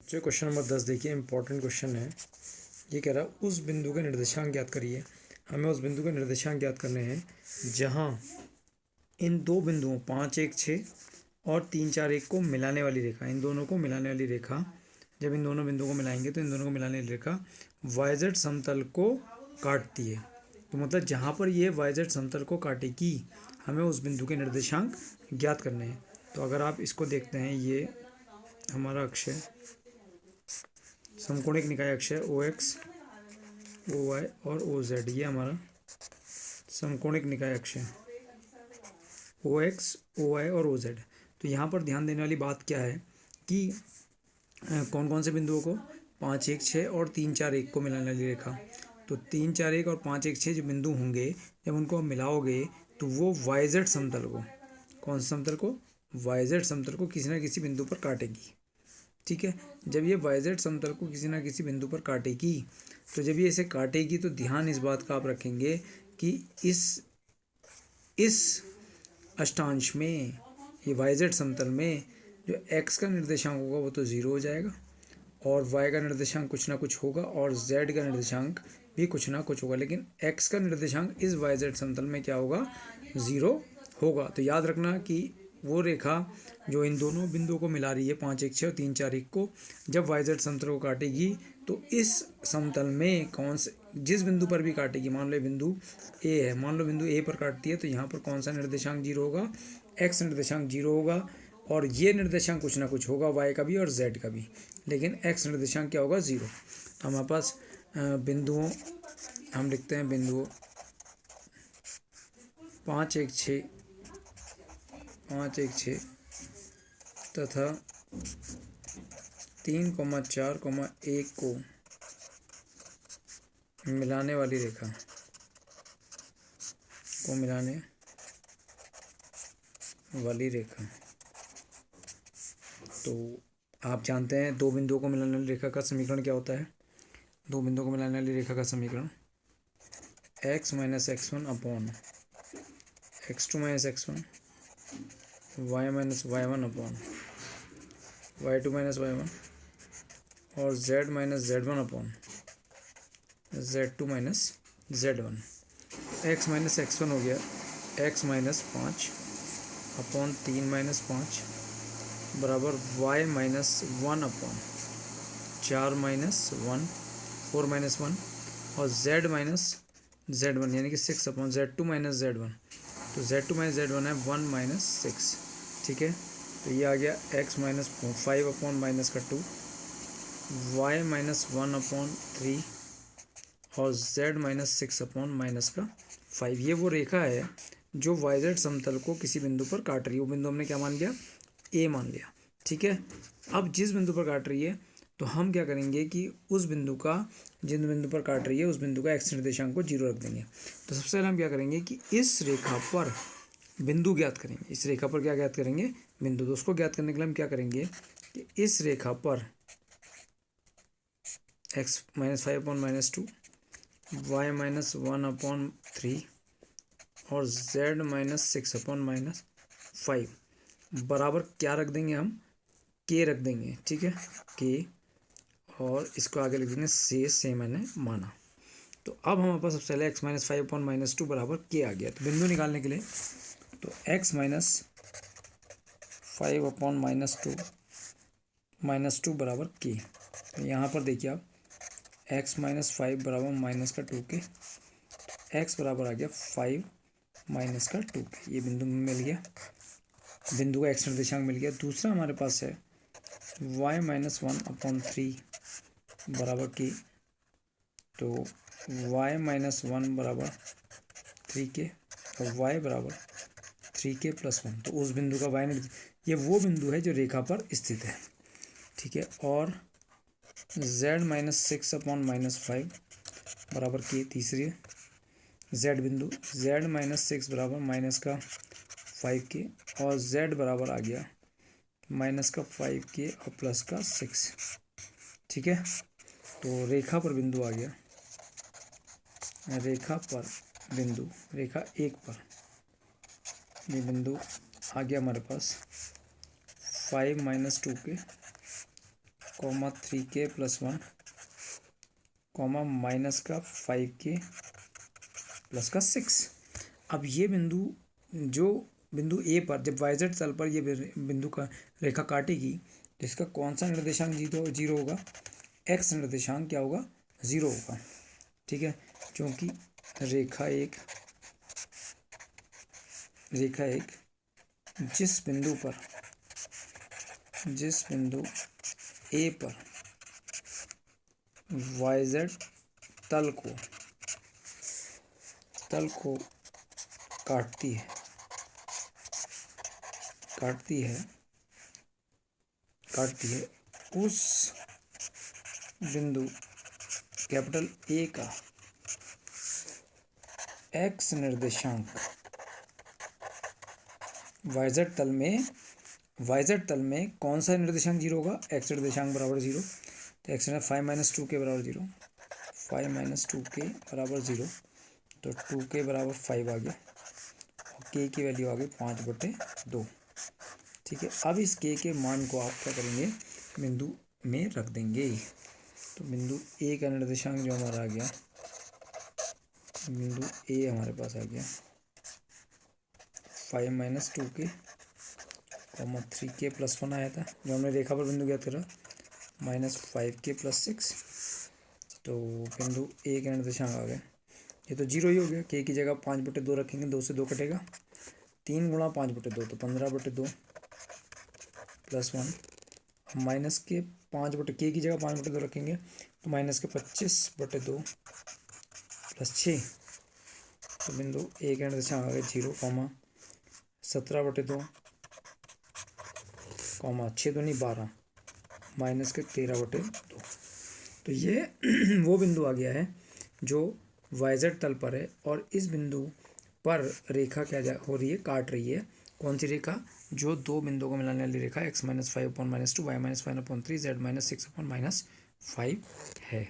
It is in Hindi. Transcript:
जो क्वेश्चन नंबर 10 देखिए, इंपॉर्टेंट क्वेश्चन है। ये कह रहा है उस बिंदु के निर्देशांक ज्ञात करिए। हमें उस बिंदु के निर्देशांक ज्ञात करने हैं जहां इन दो बिंदुओं 5 1 6 और 3 4 1 को मिलाने वाली रेखा, इन दोनों को मिलाने वाली रेखा, जब इन दोनों बिंदुओं को मिलाएंगे तो इन दोनों को मिलाने वाली रेखा वाईजेड समतल को काटती है। तो मतलब जहाँ पर ये वाईजेड समतल को काटेगी, हमें उस बिंदु के निर्देशांक ज्ञात करने हैं। तो अगर आप इसको देखते हैं, ये हमारा अक्ष है, समकोणिक निकाय अक्ष है ओ एक्स ओ वाई और ओ जेड। ये हमारा समकोणिक निकाय अक्ष है ओ एक्स ओ वाई और ओ जेड। तो यहाँ पर ध्यान देने वाली बात क्या है कि कौन कौन से बिंदुओं को, 5 1 6 और 3 4 1 को मिलाने वाली रेखा। तो 3 4 1 और 5 1 6 जो बिंदु होंगे, जब उनको मिलाओगे तो वो वाईजेड समतल को, कौन से समतल को, वाईजेड समतल को किसी ना किसी बिंदु पर काटेगी। ठीक है, जब ये वाईजेड समतल को किसी ना किसी बिंदु पर काटेगी, तो जब ये इसे काटेगी तो ध्यान इस बात का आप रखेंगे कि इस अष्टांश में, ये वाईजेड समतल में जो एक्स का निर्देशांक होगा वो तो ज़ीरो हो जाएगा, और वाई का निर्देशांक कुछ ना कुछ होगा, और जेड का निर्देशांक भी कुछ ना कुछ होगा, लेकिन एक्स का निर्देशांक इस वाईजेड समतल में क्या होगा, ज़ीरो होगा। तो याद रखना कि वो रेखा जो इन दोनों बिंदुओं को मिला रही है, 5 1 6 और 3 4 1 को, जब वाईजेड समतल को काटेगी तो इस समतल में कौन से, जिस बिंदु पर भी काटेगी, मान लो बिंदु ए है, मान लो बिंदु ए पर काटती है, तो यहाँ पर कौन सा निर्देशांक जीरो होगा, एक्स निर्देशांक जीरो होगा, और ये निर्देशांक कुछ ना कुछ होगा, वाई का भी और जेड का भी, लेकिन एक्स निर्देशांक क्या होगा, ज़ीरो। तो हमारे पास बिंदुओं, हम लिखते हैं बिंदुओं 5 1 6 5 1 6 तथा 3 4 1 को मिलाने वाली रेखा को मिलाने वाली रेखा। तो आप जानते हैं दो बिंदुओं को मिलाने वाली रेखा का समीकरण क्या होता है। दो बिंदुओं को मिलाने वाली रेखा का समीकरण x minus x1 upon x2 minus x1, y minus y1 upon y2 minus y1, और z minus z1 upon z2 minus z1। x minus x1 हो गया x माइनस 5 अपॉन 3 माइनस 5 बराबर y minus 1 upon 4 minus 1, 4 minus 1, और z माइनस z1 यानी कि 6 अपॉन z2 माइनस z1। तो z2 माइनस z1 है 1 माइनस 6। ठीक है, तो ये आ गया x माइनस 5 अपॉन माइनस का 2, y माइनस 1 अपॉन 3, और z माइनस 6 अपॉन माइनस का 5। ये वो रेखा है जो वाईजेड समतल को किसी बिंदु पर काट रही है। वो बिंदु हमने क्या मान लिया, ए मान लिया। ठीक है, अब जिस बिंदु पर काट रही है, तो हम क्या करेंगे कि उस बिंदु का, जिन बिंदु पर काट रही है उस बिंदु का एक्स निर्देशांक को जीरो रख देंगे। तो सबसे पहले हम क्या करेंगे कि इस रेखा पर बिंदु ज्ञात करेंगे। इस रेखा पर क्या ज्ञात करेंगे, बिंदु। तो उसको ज्ञात करने के लिए हम क्या करेंगे कि इस रेखा पर x minus 5 upon minus 2, y minus 1 upon 3, और z माइनस 6 अपॉन माइनस 5 बराबर क्या रख देंगे, हम k रख देंगे। ठीक है, k, और इसको आगे लिख देंगे से मैंने माना। तो अब हमारे पास सबसे पहले x माइनस 5 अपॉन माइनस 2 बराबर k आ गया। तो बिंदु निकालने के लिए तो x minus 5 upon minus two बराबर k। तो यहाँ पर देखिए आप, x माइनस 5 बराबर माइनस का 2k, x बराबर आ गया 5 माइनस का 2k। ये बिंदु में मिल गया, बिंदु का एक्स निर्देशांक मिल गया। दूसरा हमारे पास है y माइनस 1 अपॉन 3 बराबर k। तो y माइनस 1 बराबर 3k और y बराबर 3k प्लस 1। तो उस बिंदु का y निर्देशांक, ये वो बिंदु है जो रेखा पर स्थित है। ठीक है, और z माइनस 6 अपॉन माइनस 5 बराबर k, तीसरी z बिंदु, z माइनस 6 बराबर माइनस का 5k, और z बराबर आ गया माइनस का 5k और प्लस का 6। ठीक है, तो रेखा पर बिंदु आ गया, रेखा पर बिंदु, रेखा एक पर ये बिंदु आ गया हमारे पास 5 minus 2k comma 3k + 1 comma minus का 5k प्लस का 6। अब ये बिंदु, जो बिंदु ए पर जब yz तल पर ये बिंदु का रेखा काटेगी तो इसका कौन सा निर्देशांक जीरो होगा? x निर्देशांक क्या होगा? 0 होगा। ठीक है, क्योंकि रेखा एक जिस बिंदु ए पर yz तल को काटती है उस बिंदु कैपिटल ए का x निर्देशांक yz तल में कौन सा निर्देशांक 0 होगा? x निर्देशांक बराबर 0। तो x में 5 - 2k बराबर 0, 5 - 2k बराबर 0, तो 2k बराबर 5 आ गया और k की वैल्यू आ गई 5/2। ठीक है, अब इस k के मान को आप क्या करेंगे? बिंदु में रख देंगे। तो बिंदु ए का निर्देशांक जो हमारा आ गया, बिंदु ए हमारे पास आ गया 5 - 2k, 3k + 1 आया था जो हमने रेखा पर बिंदु ज्ञात करा, -5k + 6। तो बिंदु ए का निर्देशांक आ गया, ये तो 0 ही हो गया। k की जगह 5/2 रखेंगे, 2 से 2 कटेगा, 3 × 5/2 तो 15/2 + 1, माइनस के 5k की जगह 5/2 रखेंगे तो माइनस के 25/2 + 6। तो बिंदु ए का निर्देशांक आ गया 0, 17/2, 6 दूनी 12, माइनस के 13/2। तो ये वो बिंदु आ गया है जो yz तल पर है और इस बिंदु पर रेखा क्या हो रही है? काट रही है। कौन सी रेखा? जो दो बिंदुओं को मिलाने वाली रेखा x - 5/-2, y - 5/3, z - 6/-5 है।